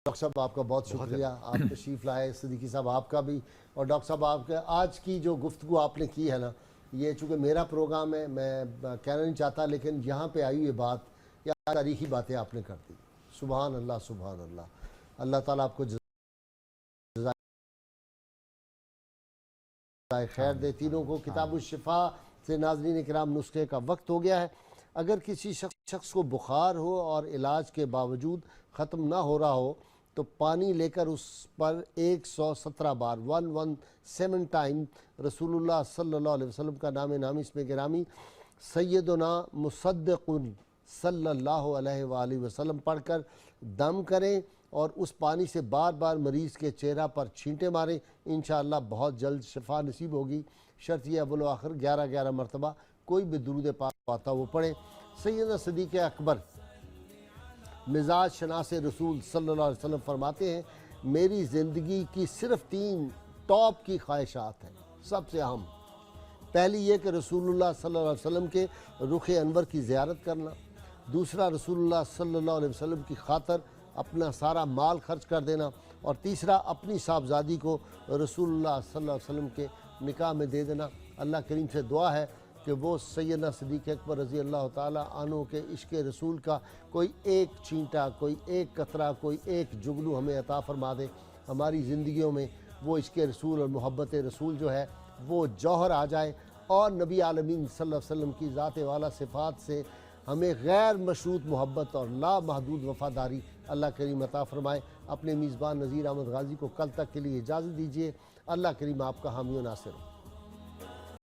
Doctor صاحب آپ کا بہت شکریہ، آپ تشریف لائے، صدیقی صاحب آپ کا بھی. اور ڈاکٹر صاحب آپ کے آج کی جو گفتگو آپ نے کی ہے نا، یہ چونکہ میرا پروگرام ہے، میں کہنا نہیں چاہتا، لیکن یہاں پہ آئی یہ بات، یا تاریخی باتیں آپ نے کر دی. سبحان اللہ سبحان اللہ. اللہ تعالیٰ آپ کو جزائے خیر دے. تینوں کو کتاب الشفا سے ناظرین کرام نسخے کا وقت ہو گیا ہے. اگر کسی شخص کو بخار ہو اور علاج کے باوجود ختم نہ ہو رہا ہو تو پانی لے کر اس پر 117 بار 117 ٹائم رسول اللہ صلی اللہ علیہ وسلم کا نام نامی اسم گرامی سیدنا مصدق صلی اللہ علیہ وآلہ وسلم پڑھ کر دم کریں اور اس پانی سے بار بار مریض کے چہرہ پر چھینٹے ماریں. انشاءاللہ بہت جلد شفا نصیب ہوگی. شرط یہ اول و آخر 11 مرتبہ کوئی بھی درود پاک آتا وہ پڑھے. سیدنا صدیق اکبر مزاج شناس رسول صلی اللہ علیہ وسلم فرماتے ہیں میری زندگی کی صرف 3 ٹاپ کی خواہشات ہیں، سب سے اہم. پہلی یہ کہ رسول اللہ صلی اللہ علیہ وسلم کے رخ انور کی زیارت کرنا. دوسرا رسول اللہ صلی اللہ علیہ وسلم کی خاطر اپنا سارا مال خرچ کر دینا. اور تیسرا اپنی صاحبزادی کو رسول اللہ صلی اللہ علیہ وسلم کے نکاح میں دے دینا. اللہ کریم سے دعا ہے کہ وہ سیدنا صدیق اکبر رضی اللہ تعالیٰ عنہ کے عشق رسول کا کوئی ایک چینٹا، کوئی ایک قطرہ، کوئی ایک جگلو ہمیں عطا فرما دے. ہماری زندگیوں میں وہ عشق رسول اور محبت رسول جو ہے وہ جوہر آ جائے، اور نبی عالمین صلی اللہ علیہ وسلم کی ذات والا صفات سے ہمیں غیر مشروط محبت اور لا محدود وفاداری اللہ کریم عطا فرمائے. اپنے میزبان نذیر احمد غازی کو کل تک کے لیے اجازت دیجیے. اللہ کریم آپ کا حامی و ناصر ہو.